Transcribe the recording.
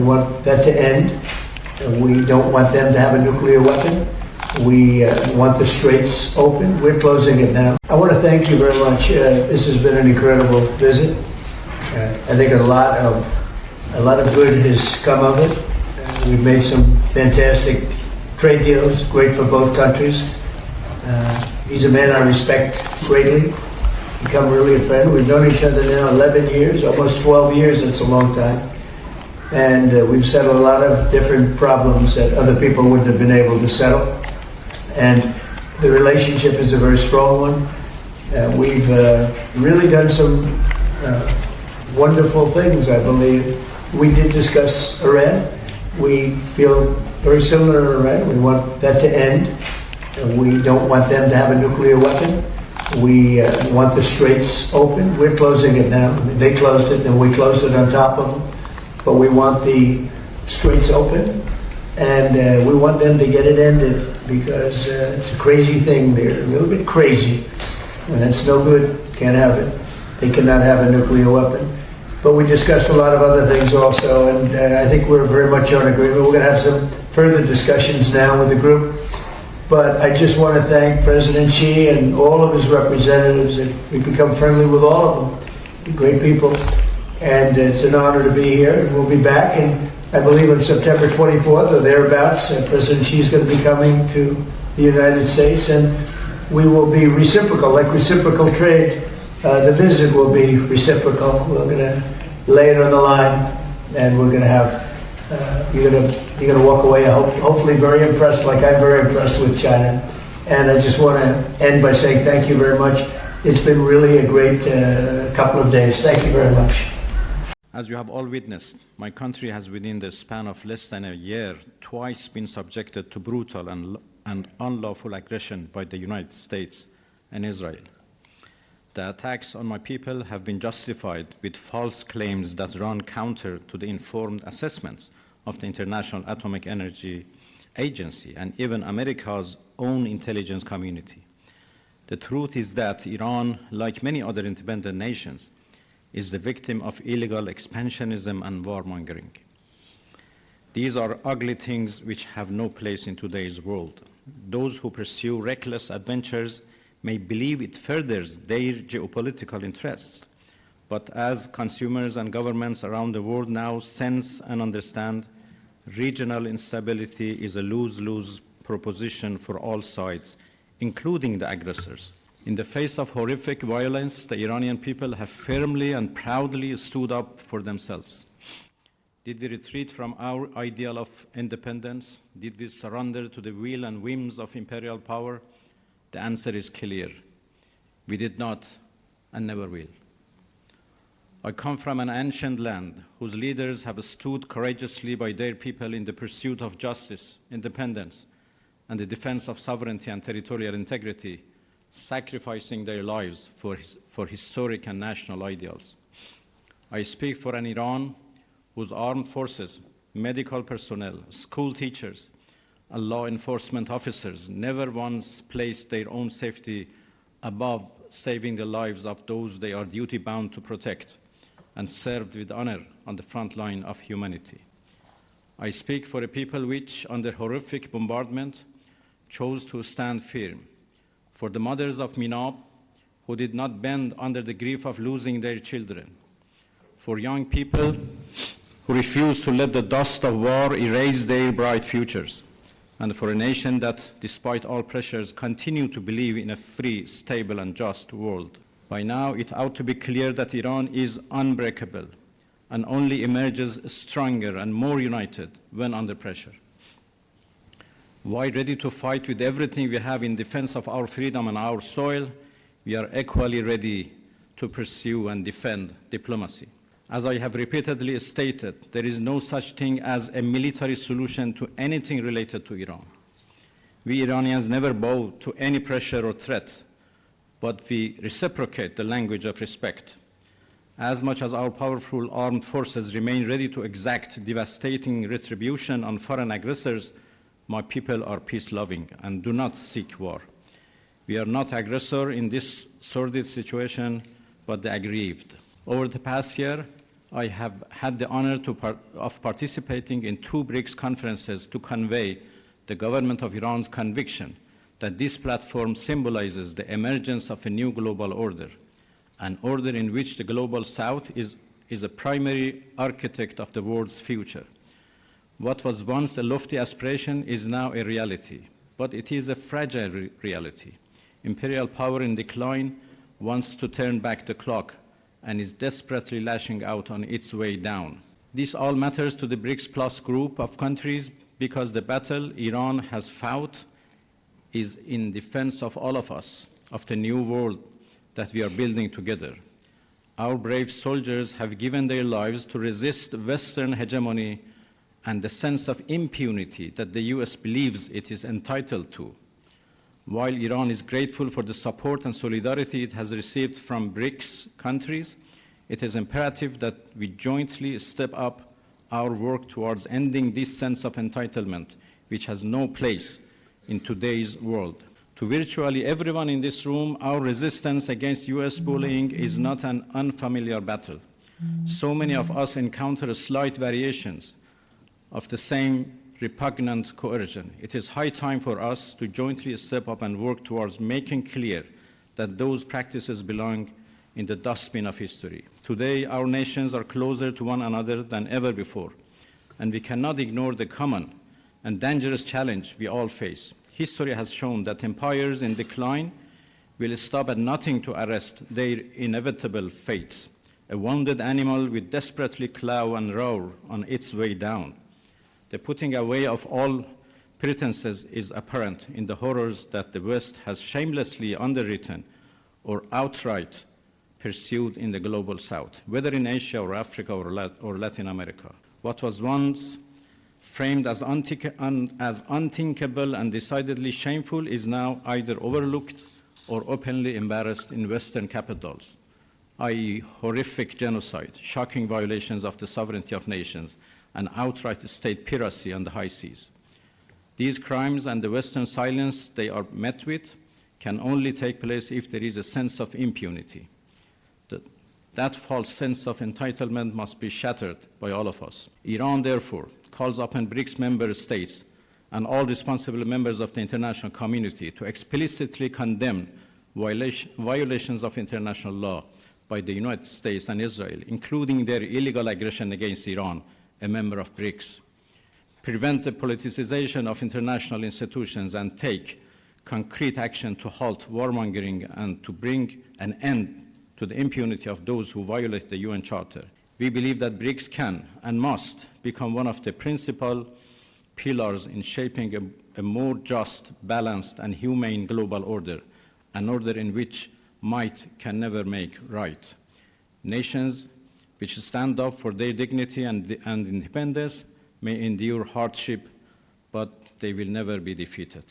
want that to end. We don't want them to have a nuclear weapon. We want the straits open. We're closing it now. I want to thank you very much. This has been an incredible visit. I think a lot of good has come of it. We've made some fantastic trade deals, great for both countries. He's a man I respect greatly. Become really a friend. We've known each other now 11 years, almost 12 years. That's a long time. And we've settled a lot of different problems that other people wouldn't have been able to settle. And the relationship is a very strong one. We've really done some wonderful things, I believe. We did discuss Iran. We feel very similar to Iran. We want that to end. We don't want them to have a nuclear weapon. We want the straits open. We're closing it now. They closed it, and we closed it on top of them. But we want the straits open, and we want them to get it ended, because it's a crazy thing. They're a little bit crazy, and it's no good. Can't have it. They cannot have a nuclear weapon. But we discussed a lot of other things also, and I think we're very much on agreement. We're going to have some further discussions now with the group. But I just want to thank President Xi and all of his representatives. We've become friendly with all of them. Great people. And it's an honor to be here. We'll be back, and I believe on September 24th or thereabouts, President Xi is going to be coming to the United States, and we will be reciprocal, like reciprocal trade. The visit will be reciprocal. We're going to lay it on the line, and we're going to have, you're going to walk away hopefully very impressed, like I'm very impressed with China. And I just want to end by saying thank you very much. It's been really a great couple of days. Thank you very much. As you have all witnessed, my country has within the span of less than a year twice been subjected to brutal and unlawful aggression by the United States and Israel. The attacks on my people have been justified with false claims that run counter to the informed assessments of the International Atomic Energy Agency and even America's own intelligence community. The truth is that Iran, like many other independent nations, is the victim of illegal expansionism and warmongering. These are ugly things which have no place in today's world. Those who pursue reckless adventures may believe it furthers their geopolitical interests, but as consumers and governments around the world now sense and understand, regional instability is a lose-lose proposition for all sides, including the aggressors. In the face of horrific violence, the Iranian people have firmly and proudly stood up for themselves. Did we retreat from our ideal of independence? Did we surrender to the will and whims of imperial power? The answer is clear. We did not and never will. I come from an ancient land whose leaders have stood courageously by their people in the pursuit of justice, independence, and the defense of sovereignty and territorial integrity, sacrificing their lives for historic and national ideals. I speak for an Iran whose armed forces, medical personnel, school teachers, and law enforcement officers never once placed their own safety above saving the lives of those they are duty-bound to protect and served with honor on the front line of humanity. I speak for a people which, under horrific bombardment, chose to stand firm, for the mothers of Minab who did not bend under the grief of losing their children, for young people who refused to let the dust of war erase their bright futures, and for a nation that, despite all pressures, continue to believe in a free, stable, and just world. By now, it ought to be clear that Iran is unbreakable and only emerges stronger and more united when under pressure. While ready to fight with everything we have in defense of our freedom and our soil, we are equally ready to pursue and defend diplomacy. As I have repeatedly stated, there is no such thing as a military solution to anything related to Iran. We Iranians never bow to any pressure or threat, but we reciprocate the language of respect. As much as our powerful armed forces remain ready to exact devastating retribution on foreign aggressors, my people are peace-loving and do not seek war. We are not aggressor in this sordid situation, but the aggrieved. Over the past year, I have had the honor of participating in 2 BRICS conferences to convey the government of Iran's conviction that this platform symbolizes the emergence of a new global order, an order in which the global South is a primary architect of the world's future. What was once a lofty aspiration is now a reality, but it is a fragile reality. Imperial power in decline wants to turn back the clock and is desperately lashing out on its way down. This all matters to the BRICS Plus group of countries because the battle Iran has fought is in defense of all of us, of the new world that we are building together. Our brave soldiers have given their lives to resist Western hegemony and the sense of impunity that the US believes it is entitled to. While Iran is grateful for the support and solidarity it has received from BRICS countries, it is imperative that we jointly step up our work towards ending this sense of entitlement, which has no place in today's world. To virtually everyone in this room, our resistance against US bullying is not an unfamiliar battle. So many of us encounter slight variations of the same repugnant coercion. It is high time for us to jointly step up and work towards making clear that those practices belong in the dustbin of history. Today, our nations are closer to one another than ever before, and we cannot ignore the common and dangerous challenge we all face. History has shown that empires in decline will stop at nothing to arrest their inevitable fates. A wounded animal will desperately claw and roar on its way down. The putting away of all pretenses is apparent in the horrors that the West has shamelessly underwritten or outright pursued in the global South, whether in Asia or Africa or Latin America. What was once framed as unthinkable and decidedly shameful is now either overlooked or openly embarrassed in Western capitals, i.e. horrific genocide, shocking violations of the sovereignty of nations, and outright state piracy on the high seas. These crimes and the Western silence they are met with can only take place if there is a sense of impunity. That false sense of entitlement must be shattered by all of us. Iran, therefore, calls upon BRICS member states and all responsible members of the international community to explicitly condemn violations of international law by the United States and Israel, including their illegal aggression against Iran, a member of BRICS, prevent the politicization of international institutions, and take concrete action to halt warmongering and to bring an end to the impunity of those who violate the UN Charter. We believe that BRICS can and must become one of the principal pillars in shaping a more just, balanced, and humane global order, an order in which might can never make right. Nations which stand up for their dignity and independence may endure hardship, but they will never be defeated.